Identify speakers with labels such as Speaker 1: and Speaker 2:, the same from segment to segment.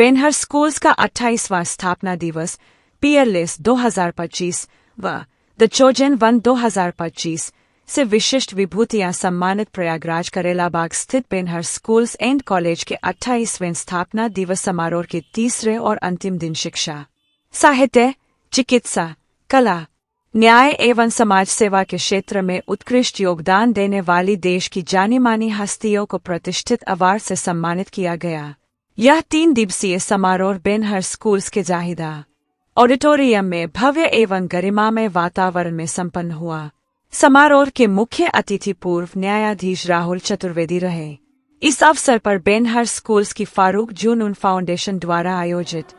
Speaker 1: बेनहर schools का 28वां स्थापना दिवस पीयरलेस 2025 व द चोजन वन 2025 से विशिष्ट विभूतियां सम्मानित प्रयागराज करेलाबाग स्थित बेनहर स्कूल्स एंड कॉलेज के 28वें स्थापना दिवस समारोह के तीसरे और अंतिम दिन शिक्षा, साहित्य, चिकित्सा, कला, न्याय एवं समाज सेवा के क्षेत्र में उत्कृष्ट योगदान देने वाली देश की जानी मानी हस्तियों को प्रतिष्ठित अवार्ड से सम्मानित किया गया। यह 3 दिवसीय समारोह बेनहर स्कूल्स के जाहिदा ऑडिटोरियम में भव्य एवं गरिमामय वातावरण में संपन्न हुआ। समारोह के मुख्य अतिथि पूर्व न्यायाधीश राहुल चतुर्वेदी रहे। इस अवसर पर बेनहर स्कूल्स की फारूक जुनून फाउंडेशन द्वारा आयोजित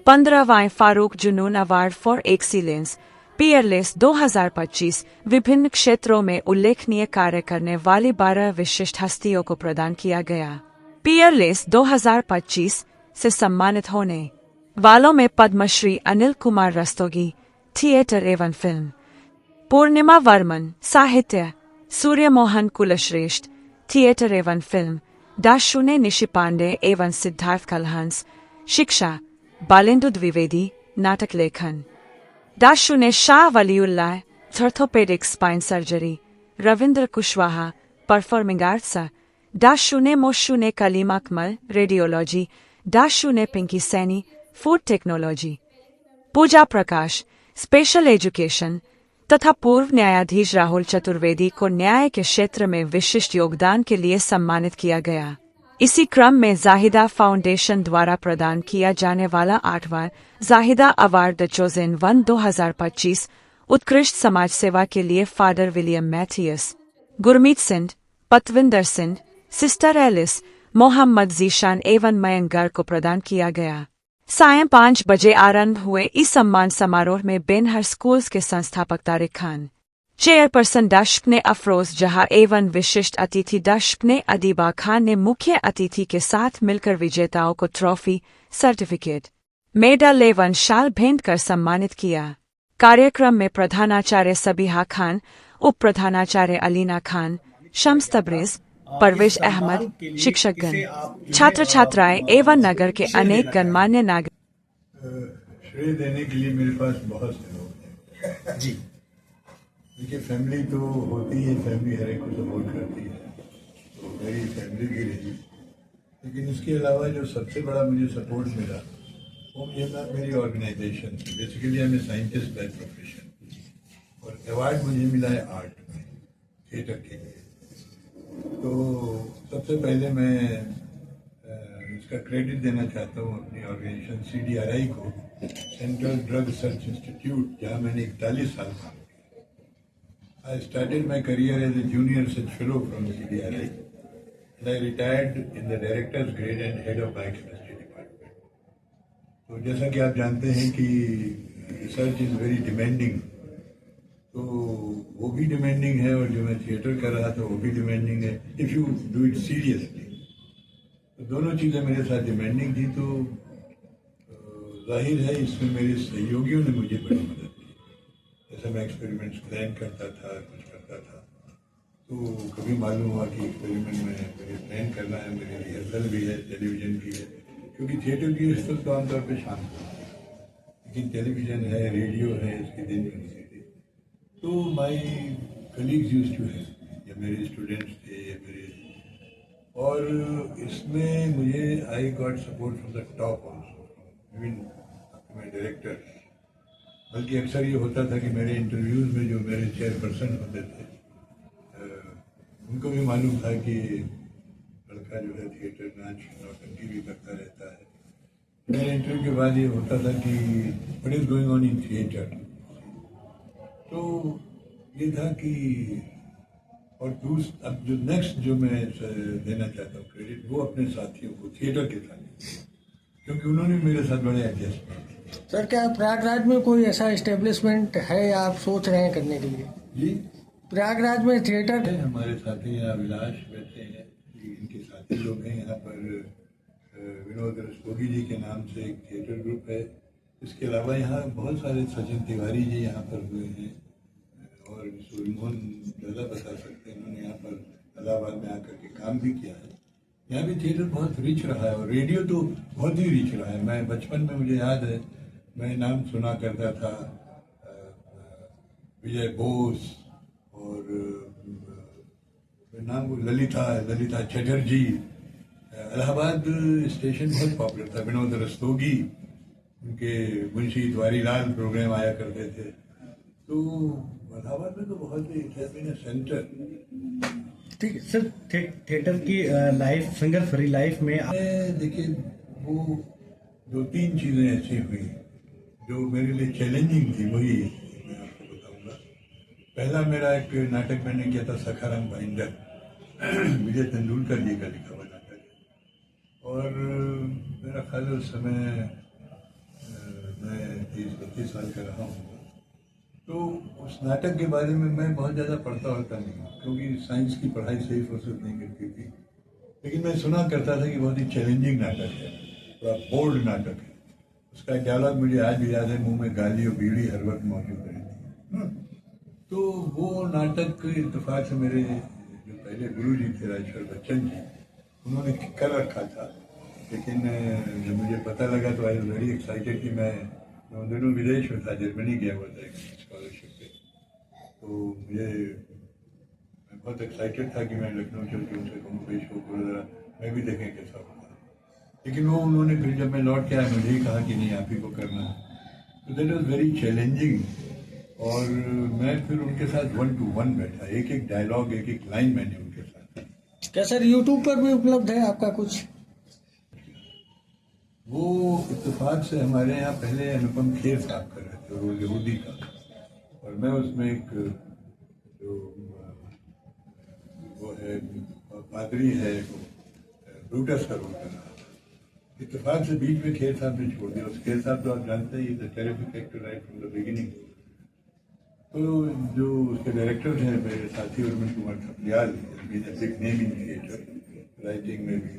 Speaker 1: 15वां फारूक जुनून अवार्ड फॉर एक्सीलेंस पीयरलेस 2025 विभिन्न क्षेत्रों में उल्लेखनीय कार्य करने वाली 12 विशिष्ट हस्तियों को प्रदान किया गया। पीयरलेस 2025 से सम्मानित होने वालों में पद्मश्री अनिल कुमार रस्तोगी, थिएटर एवं फिल्म, पूर्णिमा वर्मन, साहित्य, सूर्यमोहन कुलश्रेष्ठ, थिएटर एवं फिल्म, दाशुने निशि पांडे एवं सिद्धार्थ कलहंस, शिक्षा, बालेंदु द्विवेदी, नाटक लेखन, दाशुने Shah Waliullah, orthopaedic spine surgery, Ravindra Kushwaha, performing arts, दाशुने मोशुने कलीम अकमल, रेडियोलॉजी, दाशुने Pinki Saini, food technology, Pooja Prakash, special education तथा पूर्व न्यायाधीश राहुल चतुर्वेदी को न्याय के क्षेत्र में विशिष्ट योगदान के लिए सम्मानित किया गया। इसी क्रम में जाहिदा फाउंडेशन द्वारा प्रदान किया जाने वाला 8वां Zahida award the chosen one 2025 उत्कृष्ट समाज सेवा के लिए father William Mathias, Gurmeet Singh, Patwinder Singh, sister Alice, Mohammad Zeeshan एवं मयंकर को प्रदान किया गया। सायं 5 बजे आरंभ हुए इस सम्मान समारोह में बेनहर स्कूल्स के संस्थापक तारिक खान, चेयरपर्सन दश्क ने अफरोज जहां एवं विशिष्ट अतिथि दश्क ने अदीबा खान ने मुख्य अतिथि के साथ मिलकर विजेताओं को ट्रॉफी, सर्टिफिकेट, मेडल एवं शाल भेंट कर सम्मानित किया। कार्यक्रम में प्रधानाचार्य सबीहा खान, उप प्रधानाचार्य अलीना खान, शम्स तब्रेज, परवेश अहमद, शिक्षकगण, छात्र छात्राएं एवं नगर के अनेक गणमान्य नागरिक।
Speaker 2: श्रेय देने के लिए मेरे पास बहुत से लोग हैं जी। देखिए, फैमिली तो होती है, फैमिली हर एक को सपोर्ट करती है, तो मेरी फैमिली भी रही। लेकिन इसके अलावा जो सबसे बड़ा मुझे सपोर्ट मिला वो मुझे मेरी organisation, basically I am a scientist by profession, और अवार्ड मुझे मिला है आर्ट में, थिएटर के लिए। तो सबसे पहले मैं इसका क्रेडिट देना चाहता हूँ अपनी ऑर्गेनाइजेशन CDRI को, सेंट्रल ड्रग रिसर्च इंस्टीट्यूट, जहाँ मैंने 41 साल काम किया। I started my career as a junior research fellow from CDRI and I retired in the director's grade and head of biochemistry department. तो जैसा कि आप जानते हैं कि रिसर्च इज वेरी डिमांडिंग, तो वो भी डिमांडिंग है, और जो मैं थिएटर कर रहा था वो भी डिमांडिंग है if you do it seriously. तो दोनों चीज़ें मेरे साथ डिमांडिंग थी, तो जाहिर है इसमें मेरे सहयोगियों ने मुझे बड़ी मदद की। जैसे मैं एक्सपेरिमेंट्स प्लान करता था, कुछ करता था, तो कभी मालूम हुआ कि एक्सपेरिमेंट में मेरे प्लान करना है, मेरे रिहर्सल भी है, टेलीविज़न भी है, क्योंकि थिएटर की रिहर्सल तो आमतौर पर शाम को होती है, लेकिन टेलीविज़न है, रेडियो है, इसके दिन में होती थी। तो my colleagues used to help, या मेरे स्टूडेंट्स थे या मेरे, और इसमें मुझे I got support from the top also, even my director. बल्कि अक्सर ये होता था कि मेरे इंटरव्यूज़ में जो मेरे चेयरपर्सन होते थे, उनको भी मालूम था कि लड़का जो है थिएटर, नाच, नौटंकी भी करता रहता है। मेरे इंटरव्यू के बाद ये होता था कि what is going on in theatre. तो ये था कि, और अब जो नेक्स्ट जो मैं देना चाहता हूँ क्रेडिट, वो अपने साथियों को, थिएटर के साथियों, क्योंकि उन्होंने मेरे साथ बड़े एडजस्टमेंट किए।
Speaker 3: सर, क्या प्रयागराज में कोई ऐसा एस्टेब्लिशमेंट है या आप सोच रहे हैं करने के लिए?
Speaker 2: जी,
Speaker 3: प्रयागराज में थिएटर
Speaker 2: है, हमारे साथी हैं अभिलाष बैठे हैं, इनके साथी लोग हैं यहाँ पर। विनोद रस्तोगी जी के नाम से एक थिएटर ग्रुप है। इसके अलावा यहाँ बहुत सारे, सचिन तिवारी जी यहाँ पर हुए हैं, और सूर्यमोहन ज़्यादा बता सकते हैं, उन्होंने यहाँ पर इलाहाबाद में आकर के काम भी किया है। यहाँ भी थिएटर बहुत रिच रहा है और रेडियो तो बहुत ही रिच रहा है। मैं बचपन में, मुझे याद है, मैं नाम सुना करता था विजय बोस और नाम ललिता ललिता चटर्जी। इलाहाबाद स्टेशन बहुत पॉपुलर था। विनोद रस्तोगी, उनके मुंशी द्वारीलाल प्रोग्राम आया करते थे। तो इलाहाबाद में तो बहुत ही सेंटर।
Speaker 3: ठीक है सर, थिएटर की लाइफ, सिंगर फ्री लाइफ में
Speaker 2: देखिए, वो दो तीन चीजें ऐसी हुई जो मेरे लिए चैलेंजिंग थी, वही मैं आपको बताऊंगा। पहला मेरा एक नाटक मैंने किया था सखाराम भाईंदर, विजय तेंदुलकर जी का लिखा हुआ नाटक है। और मेरा ख्याल है उस समय मैं 30-32 साल का रहा हूँ। तो उस नाटक के बारे में मैं बहुत ज़्यादा पढ़ता होता नहीं, क्योंकि साइंस की पढ़ाई सही फुर्सत नहीं करती थी। लेकिन मैं सुना करता था कि बहुत ही चैलेंजिंग नाटक है, थोड़ा बोल्ड नाटक है। उसका डायलॉग मुझे आज भी याद है, मुंह में गाली और बीड़ी हर वक्त मौजूद रहती है। तो वो नाटक इत्तेफाक से मेरे जो पहले गुरु जी थे, राजेश्वर बच्चन जी, उन्होंने कर रखा था। लेकिन जब मुझे पता लगा तो आई वॉज वेरी एक्साइटेड कि मैं उन दिनों विदेश में था, जर्मनी गया हुआ था एक स्कॉलरशिप पे। तो मैं बहुत एक्साइटेड था कि मैं लखनऊ चल के उनसे कहूँ भाई शो करो जरा, मैं भी देखें कैसा होता है। लेकिन वो उन्होंने फिर जब मैं लौट के आया मुझे ही कहा कि नहीं, आप ही को करना है। तो दैट वॉज वेरी चैलेंजिंग। और मैं फिर उनके साथ 1 to 1 बैठा, एक एक डायलॉग, एक एक लाइन मैंने उनके साथ।
Speaker 3: क्या सर यूट्यूब पर भी उपलब्ध है आपका कुछ?
Speaker 2: वो इत्तेफाक से हमारे यहाँ पहले अनुपम खेर साहब कर रहे थे, वो यहूदी का, और मैं उसमें एक जो वो है पादरी है, वो ब्रूटस का रोल कर रहा था। इत्तेफाक से बीच में खेर साहब ने छोड़ दिया। उस खेर साहब तो आप जानते ही, the terrific actor right from the beginning. तो जो उसके डायरेक्टर थे मेरे साथी Arvind Kumar Thapliyal, big name in theatre, writing में भी